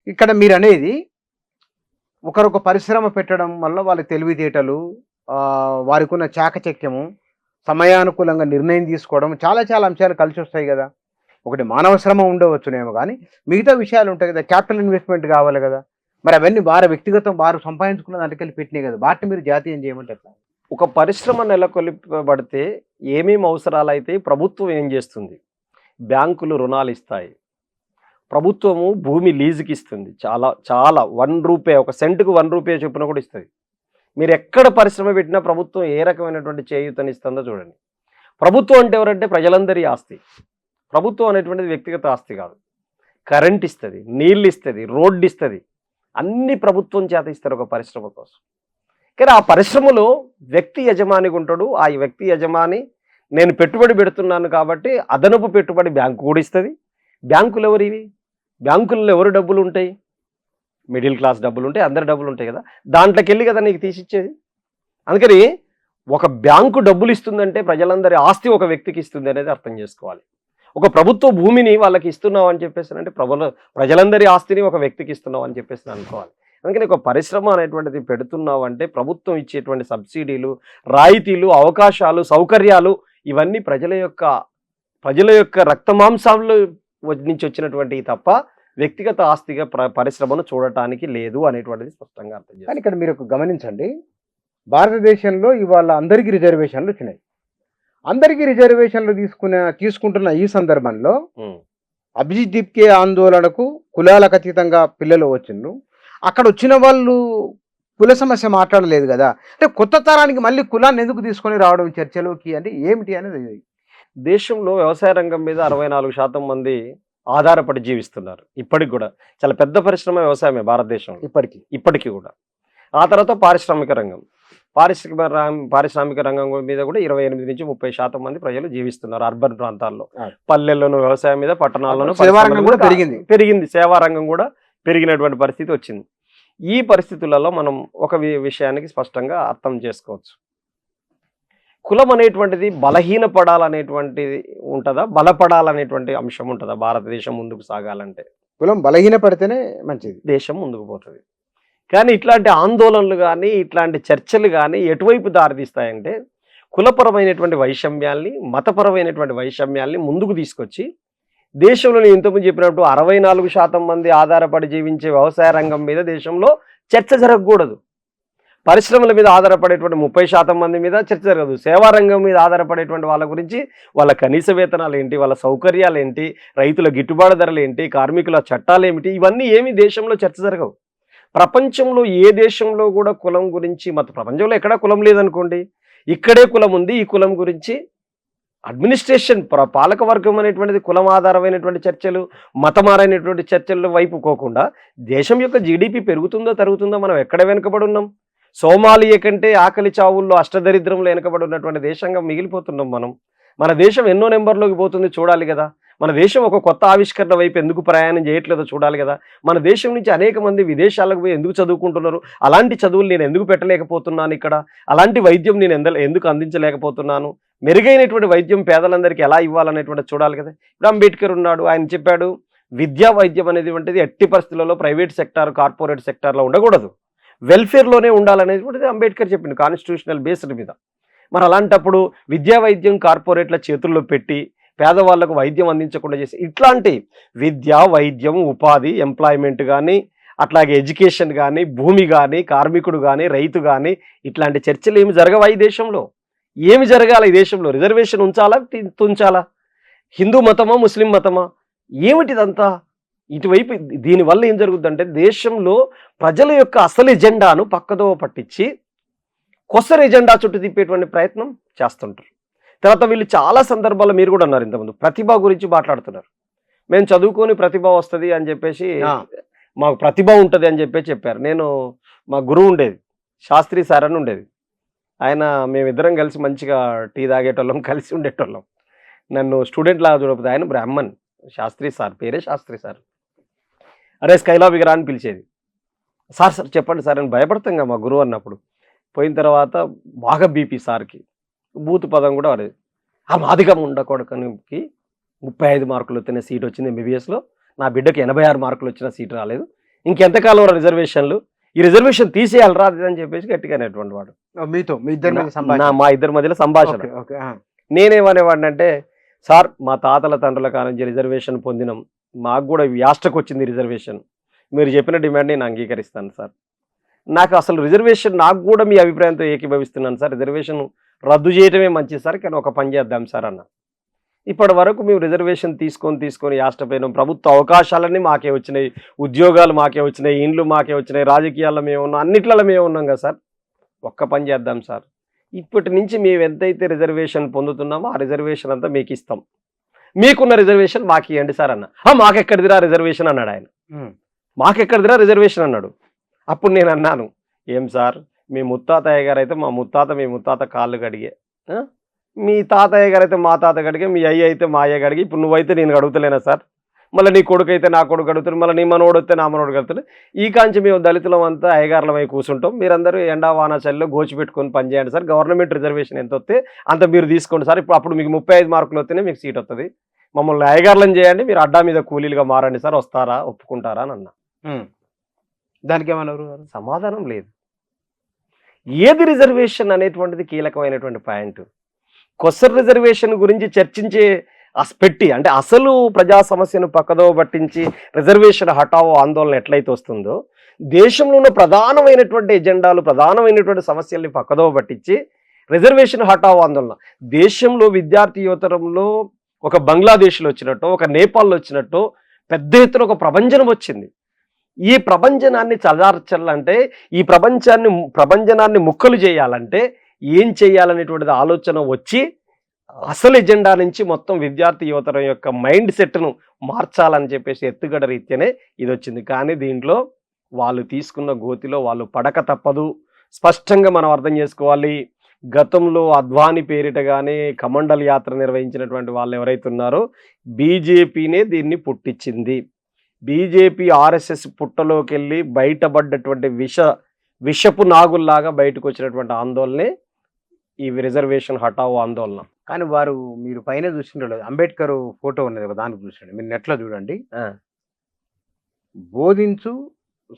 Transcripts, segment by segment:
ఇక్కడ మీరనేది ఒకరొక పరిశ్రమ పెట్టడం వల్ల వాళ్ళ తెలివితేటలు, వారికున్న చాకచక్యము, సమయానుకూలంగా నిర్ణయం తీసుకోవడం చాలా చాలా అంశాలు కలిసొస్తాయి గదా! ఒకటి మానవ శ్రమ ఉండవచ్చునేమో గానీ, మిగతా విషయాలు ఉంటాయి గదా! క్యాపిటల్ ఇన్వెస్ట్‌మెంట్ గావాలి గదా! మరి అవన్నీ వారి వ్యక్తిగతం వారు సంపాదించుకున్న దాంట్లోకెళ్ళి పెట్టినయి గదా! వాటిని మీరు జాతీయం చేయమంటే ఎట్లా? ఒక పరిశ్రమ నెలకొల్పబడితే ఏమేమి అవసరాలైతే ప్రభుత్వం ఏం చేస్తుంది? బ్యాంకులు రుణాలిస్తాయి. ప్రభుత్వము భూమి లీజుకి ఇస్తుంది. చాలా చాలా రూ. 1 ఒక సెంటుకు రూ. 1 చొప్పున కూడా ఇస్తది. మీరెక్కడ పరిశ్రమ పెట్టినా ప్రభుత్వం ఏ రకమైనటువంటి చేయూతనిస్తుందో చూడండి. ప్రభుత్వం అంటే ఎవరంటే ప్రజలందరి ఆస్తి. ప్రభుత్వం అనేటువంటిది వ్యక్తిగత ఆస్తి కాదు. కరెంట్ ఇస్తది, నీళ్ళు ఇస్తది, రోడ్డు ఇస్తది. అన్నీ ప్రభుత్వం చేత ఇస్తారు ఒక పరిశ్రమ కోసం. కానీ ఆ పరిశ్రమలో వ్యక్తి యజమానిగా ఉంటాడు. ఆ వ్యక్తి యజమాని నేను పెట్టుబడి పెడుతున్నాను కాబట్టి అదనపు పెట్టుబడి బ్యాంకు కూడా ఇస్తుంది. బ్యాంకులు ఎవరివి? బ్యాంకుల్లో ఎవరు డబ్బులు ఉంటాయి? మిడిల్ క్లాస్ డబ్బులు ఉంటాయి, అందరి డబ్బులు ఉంటాయి కదా. దాంట్లోకి వెళ్ళి కదా నీకు తీసిచ్చేది. అందుకని ఒక బ్యాంకు డబ్బులు ఇస్తుందంటే ప్రజలందరి ఆస్తి ఒక వ్యక్తికి ఇస్తుంది అనేది అర్థం చేసుకోవాలి. ఒక ప్రభుత్వ భూమిని వాళ్ళకి ఇస్తున్నావు అని చెప్పేసి అంటే ప్రజలందరి ఆస్తిని ఒక వ్యక్తికి ఇస్తున్నావు అని చెప్పేసి అనుకోవాలి. అందుకని ఒక పరిశ్రమ అనేటువంటిది పెడుతున్నావు అంటే ప్రభుత్వం ఇచ్చేటువంటి సబ్సిడీలు, రాయితీలు, అవకాశాలు, సౌకర్యాలు ఇవన్నీ ప్రజల యొక్క రక్తమాంసాలు నుంచి వచ్చినటువంటివి తప్ప వ్యక్తిగత ఆస్తిగా పరిశ్రమను చూడటానికి లేదు అనేటువంటిది స్పష్టంగా అర్థం చేయాలి. కానీ ఇక్కడ మీరు గమనించండి, భారతదేశంలో ఇవాళ అందరికీ రిజర్వేషన్లు వచ్చినాయి. అందరికీ రిజర్వేషన్లు తీసుకుంటున్న ఈ సందర్భంలో అభిజిత్ దీప్కే ఆందోళనకు కులాలకు అతీతంగా పిల్లలు వచ్చిండ్రు. అక్కడ వచ్చిన వాళ్ళు కుల సమస్య మాట్లాడలేదు కదా. అంటే కొత్త తరానికి మళ్ళీ కులాన్ని ఎందుకు తీసుకొని రావడం చర్చలోకి అంటే ఏమిటి అనేది? దేశంలో వ్యవసాయ రంగం మీద 64% మంది ఆధారపడి జీవిస్తున్నారు. ఇప్పటికి కూడా చాలా పెద్ద పరిశ్రమ వ్యవసాయమే భారతదేశంలో ఇప్పటికీ కూడా. ఆ తర్వాత పారిశ్రామిక రంగం మీద కూడా 28 నుంచి 30% మంది ప్రజలు జీవిస్తున్నారు అర్బన్ ప్రాంతాల్లో. పల్లెల్లోనూ వ్యవసాయం మీద, పట్టణాల్లోనూ పెరిగింది. సేవా రంగం కూడా పెరిగినటువంటి పరిస్థితి వచ్చింది. ఈ పరిస్థితులలో మనం ఒక విషయానికి స్పష్టంగా అర్థం చేసుకోవచ్చు. కులం అనేటువంటిది బలహీనపడాలనేటువంటిది ఉంటుందా, బలపడాలనేటువంటి అంశం ఉంటుందా? భారతదేశం ముందుకు సాగాలంటే కులం బలహీనపడితేనే మంచిది, దేశం ముందుకు పోతుంది. కానీ ఇట్లాంటి ఆందోళనలు కానీ ఇట్లాంటి చర్చలు కానీ ఎటువైపు దారితీస్తాయంటే కులపరమైనటువంటి వైషమ్యాల్ని, మతపరమైనటువంటి వైషమ్యాల్ని ముందుకు తీసుకొచ్చి దేశంలో నేను ఇంతకుముందు చెప్పినట్టు 64% మంది ఆధారపడి జీవించే వ్యవసాయ రంగం మీద దేశంలో చర్చ జరగకూడదు. పరిశ్రమల మీద ఆధారపడేటువంటి 30% మంది మీద చర్చ జరగదు. సేవా రంగం మీద ఆధారపడేటువంటి వాళ్ళ గురించి, వాళ్ళ కనీస వేతనాలు ఏంటి, వాళ్ళ సౌకర్యాలు ఏంటి, రైతుల గిట్టుబాటు ధరలు ఏంటి, కార్మికుల చట్టాలు ఏమిటి, ఇవన్నీ ఏమి దేశంలో చర్చ జరగవు. ప్రపంచంలో ఏ దేశంలో కూడా కులం గురించి ప్రపంచంలో ఎక్కడా కులం లేదనుకోండి, ఇక్కడే కులం ఉంది. ఈ కులం గురించి అడ్మినిస్ట్రేషన్ పాలక వర్గం అనేటువంటిది కులం ఆధారమైనటువంటి చర్చలు, మతమారైనటువంటి చర్చల వైపు పోకుండా దేశం యొక్క జీడిపి పెరుగుతుందో తరుగుతుందో మనం ఎక్కడ వెనుకబడి ఉన్నాం? సోమాలియా కంటే ఆకలి చావుల్లో అష్టదరిద్రంలో వెనుకబడి ఉన్నటువంటి దేశంగా మిగిలిపోతున్నాం మనం. మన దేశం ఎన్నో నెంబర్లోకి పోతుంది చూడాలి కదా. మన దేశం ఒక కొత్త ఆవిష్కరణ వైపు ఎందుకు ప్రయాణం చేయట్లేదో చూడాలి కదా. మన దేశం నుంచి అనేక మంది విదేశాలకు పోయి ఎందుకు చదువుకుంటున్నారు? అలాంటి చదువులు నేను ఎందుకు పెట్టలేకపోతున్నాను ఇక్కడ? అలాంటి వైద్యం నేను ఎందుకు అందించలేకపోతున్నాను? మెరుగైనటువంటి వైద్యం పేదలందరికీ ఎలా ఇవ్వాలనేటువంటి చూడాలి కదా. ఇప్పుడు అంబేద్కర్ ఉన్నాడు, ఆయన చెప్పాడు విద్యా వైద్యం అనేటువంటిది ఎట్టి పరిస్థితులలో ప్రైవేట్ సెక్టార్, కార్పొరేట్ సెక్టార్లో ఉండకూడదు, వెల్ఫేర్లోనే ఉండాలనేటువంటిది అంబేద్కర్ చెప్పింది కాన్స్టిట్యూషనల్ బేస్డ్ మీద. మరి అలాంటప్పుడు విద్యా వైద్యం కార్పొరేట్ల చేతుల్లో పెట్టి పేదవాళ్లకు వైద్యం అందించకుండా చేసి ఇట్లాంటి విద్య, వైద్యం, ఉపాధి, ఎంప్లాయ్మెంట్ కానీ, అట్లాగే ఎడ్యుకేషన్ కానీ, భూమి కానీ, కార్మికుడు కానీ, రైతు కానీ ఇట్లాంటి చర్చలు ఏమి జరగవా ఈ దేశంలో? ఏమి జరగాలి ఈ దేశంలో? రిజర్వేషన్ ఉంచాలా, తుంచాలా? హిందూ మతమా, ముస్లిం మతమా, ఏమిటిదంతా? ఇటువైపు దీనివల్ల ఏం జరుగుతుందంటే దేశంలో ప్రజల యొక్క అసలు ఎజెండాను పక్కదోవ పట్టించి కొసరు ఎజెండా చుట్టూ తిప్పేటువంటి ప్రయత్నం చేస్తుంటారు. తర్వాత వీళ్ళు చాలా సందర్భాల్లో మీరు కూడా అన్నారు ఇంతకుముందు ప్రతిభ గురించి మాట్లాడుతున్నారు. మేము చదువుకొని ప్రతిభ వస్తుంది అని చెప్పేసి, మాకు ప్రతిభ ఉంటుంది అని చెప్పారు. నేను మా గురువు ఉండేది, శాస్త్రి సార్ అని ఉండేది. ఆయన మేమిద్దరం కలిసి మంచిగా టీ తాగేటోళ్ళం, కలిసి ఉండేటోళ్ళం. నన్ను స్టూడెంట్ లాగా చూడకపోతే ఆయన బ్రాహ్మణ్, శాస్త్రి సార్, పేరే శాస్త్రి సార్. అరే స్కైలాబిగరా అని పిలిచేది. సార్ సార్ చెప్పండి సార్ అని భయపడతాం కదా మా గురువు అన్నప్పుడు. పోయిన తర్వాత బాగా బీపీ సార్కి, బూతు పదం కూడా అనేది. ఆ మాదిగా ఉండకూడకనికి 35 మార్కులు వచ్చిన సీట్ వచ్చింది ఎంబీబీఎస్లో. నా బిడ్డకి 86 మార్కులు వచ్చిన సీట్ రాలేదు. ఇంకెంతకాలం రిజర్వేషన్లు, ఈ రిజర్వేషన్ తీసేయాలరా అని చెప్పేసి గట్టిగా అనేటువంటి వాడు. మీతో మీ ఇద్దరి మీద సంభాషణ. మా ఇద్దరి మధ్యలో సంభాషణ. ఓకే, ఓకే, ఆ. నేనేమనేవాడిని అంటే, సార్ మా తాతల తండ్రుల కానుంచి రిజర్వేషన్ పొందినాం, మాకు కూడా యాస్టకు వచ్చింది రిజర్వేషన్, మీరు చెప్పిన డిమాండ్ నేను అంగీకరిస్తాను సార్. నాకు అసలు రిజర్వేషన్, నాకు కూడా మీ అభిప్రాయంతో ఏకీభవిస్తున్నాను సార్, రిజర్వేషన్ రద్దు చేయడమే మంచిది సార్, కానీ ఒక పని చేద్దాం సార్ అన్న. ఇప్పటి వరకు మేము రిజర్వేషన్ తీసుకొని యాష్టపోయినాం, ప్రభుత్వ అవకాశాలన్నీ మాకే వచ్చినాయి, ఉద్యోగాలు మాకే వచ్చినాయి, ఇండ్లు మాకే వచ్చినాయి, రాజకీయాల్లో మేము ఉన్నాం, అన్నిట్లలో మేము ఉన్నాం కదా సార్. ఒక్క పని చేద్దాం సార్, ఇప్పటి నుంచి మేము ఎంతైతే రిజర్వేషన్ పొందుతున్నామో ఆ రిజర్వేషన్ అంతా మీకు ఇస్తాం, మీకున్న రిజర్వేషన్ మాకు ఇవ్వండి సార్ అన్న. మాకెక్కడిదిరా రిజర్వేషన్ అన్నాడు ఆయన. మాకెక్కడిదిరా రిజర్వేషన్ అన్నాడు. అప్పుడు నేను అన్నాను, ఏం సార్ మీ ముత్తాతయ్య గారు అయితే మీ ముత్తాత కాళ్ళు కడిగే, మీ తాతయ్య గారు అయితే మా తాత గడిగే, మీ అయ్య అయితే మా అయ్య గడిగి, ఇప్పుడు నువ్వైతే నేను అడుగుతలేనా సార్, మళ్ళీ నీ కొడుకు అయితే నా కొడుకు అడుగుతాడు, మళ్ళీ నీ మనోడు వస్తే నా మనోడు కడుతాడు, ఈ కాంచి మేము దళితులం అంతా అయ్యగారులమై కూర్చుంటాం, మీరందరూ ఎండా వాన చలిలో గోచి పెట్టుకొని పనిచేయండి సార్, గవర్నమెంట్ రిజర్వేషన్ ఎంత వస్తే అంత మీరు తీసుకోండి సార్, ఇప్పుడు అప్పుడు మీకు 35 మార్కులు వస్తేనే మీకు సీట్ వస్తుంది, మమ్మల్ని అయ్యగారులను చేయండి, మీరు అడ్డా మీద కూలీలుగా మారండి సార్, వస్తారా ఒప్పుకుంటారా అని అన్నా. దానికి ఏమన్నారు? సమాధానం లేదు. ఏది రిజర్వేషన్ అనేటువంటిది కీలకమైనటువంటి పాయింట్. క్వశ్చన్ రిజర్వేషన్ గురించి చర్చించే పెట్టి, అంటే అసలు ప్రజా సమస్యను పక్కదో పట్టించి రిజర్వేషన్ హఠావో ఆందోళన ఎట్లయితే వస్తుందో, దేశంలో ఉన్న ప్రధానమైనటువంటి ఎజెండాలు, ప్రధానమైనటువంటి సమస్యల్ని పక్కదో పట్టించి రిజర్వేషన్ హఠావో ఆందోళన, దేశంలో విద్యార్థి యువతరంలో ఒక బంగ్లాదేశ్లో వచ్చినట్టు, ఒక నేపాల్లో వచ్చినట్టు పెద్ద ఎత్తున ఒక ప్రభంజనం వచ్చింది. ఈ ప్రభంజనాన్ని చల్లార్చాలంటే, ఈ ప్రభంజనాన్ని ముక్కలు చేయాలంటే ఏం చేయాలనేటువంటిది ఆలోచన వచ్చి, అసలు ఎజెండా నుంచి మొత్తం విద్యార్థి యువతరం యొక్క మైండ్ సెట్ను మార్చాలని చెప్పేసి ఎత్తుగడ రీత్యానే ఇది వచ్చింది. కానీ దీంట్లో వాళ్ళు తీసుకున్న గోతిలో వాళ్ళు పడక తప్పదు. స్పష్టంగా మనం అర్థం చేసుకోవాలి. గతంలో అద్వానీ పేరిట కానీ కమండల్ యాత్ర నిర్వహించినటువంటి వాళ్ళు ఎవరైతే ఉన్నారో, బీజేపీనే దీన్ని పుట్టించింది. బీజేపీ ఆర్ఎస్ఎస్ పుట్టలోకి వెళ్ళి బయటపడ్డటువంటి విషపు నాగుల్లాగా బయటకు వచ్చినటువంటి ఆందోళనే ఈ రిజర్వేషన్ హఠావో ఆందోళన. కానీ వారు, మీరు పైన చూసిండ్రు, అంబేద్కర్ ఫోటో ఉన్నది ఒక దానికి చూసండి, మీరు నెట్లో చూడండి. బోధించు,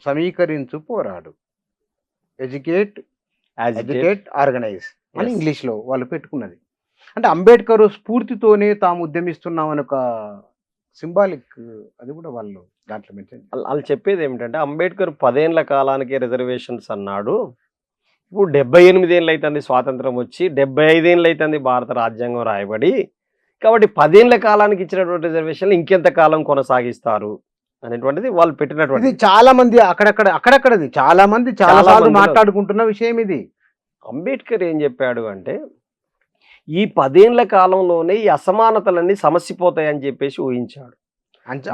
సమీకరించు, పోరాడు, ఎడ్యుకేట్, ఆర్గనైజ్ అని ఇంగ్లీష్ లో వాళ్ళు పెట్టుకున్నది. అంటే అంబేద్కర్ స్ఫూర్తితోనే తాము ఉద్యమిస్తున్నామని ఒక సింబాలిక్, అది కూడా వాళ్ళు దాంట్లో మెన్షన్. వాళ్ళు చెప్పేది ఏమిటంటే, అంబేద్కర్ 10 ఏళ్ల కాలానికే రిజర్వేషన్స్ అన్నాడు, ఇప్పుడు 78 ఏళ్ళు అవుతుంది స్వాతంత్రం వచ్చి, 75 ఏళ్ళు అవుతుంది భారత రాజ్యాంగం రాయబడి, కాబట్టి 10 ఏళ్ల కాలానికి ఇచ్చినటువంటి రిజర్వేషన్లు ఇంకెంత కాలం కొనసాగిస్తారు అనేటువంటిది వాళ్ళు పెట్టినటువంటి. ఇది చాలా మంది అక్కడక్కడది చాలా మంది చాలా సార్లు మాట్లాడుకుంటున్న విషయం ఇది. అంబేద్కర్ ఏం చెప్పాడు అంటే, ఈ 10 ఏళ్ల కాలంలోనే ఈ అసమానతలన్నీ సమసిపోతాయని చెప్పేసి ఊహించాడు.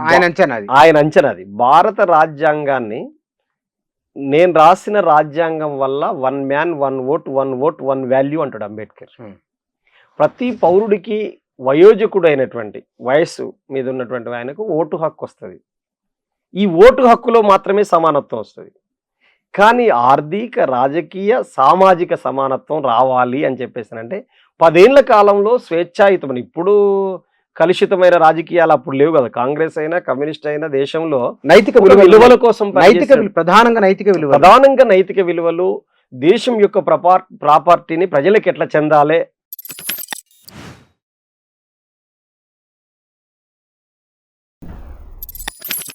ఆయన అంచనాది. భారత రాజ్యాంగాన్ని, నేను రాసిన రాజ్యాంగం వల్ల 1 మ్యాన్ 1 ఓట్ 1 ఓట్ 1 వాల్యూ అంటాడు అంబేద్కర్. ప్రతి పౌరుడికి వయోజకుడు అయినటువంటి వయస్సు మీద ఉన్నటువంటి ఆయనకు ఓటు హక్కు వస్తుంది. ఈ ఓటు హక్కులో మాత్రమే సమానత్వం వస్తుంది. కానీ ఆర్థిక, రాజకీయ, సామాజిక సమానత్వం రావాలి అని చెప్పేసానంటే 10 ఏళ్ల కాలంలో స్వేచ్ఛాయుతమని, ఇప్పుడు కలుషితమైన రాజకీయాలు అప్పుడు లేవు కదా, కాంగ్రెస్ అయినా కమ్యూనిస్ట్ అయినా దేశంలో నైతిక విలువల కోసం, ప్రధానంగా నైతిక విలువలు, దేశం యొక్క ప్రాపర్టీని ప్రజలకు ఎట్లా చెందాలి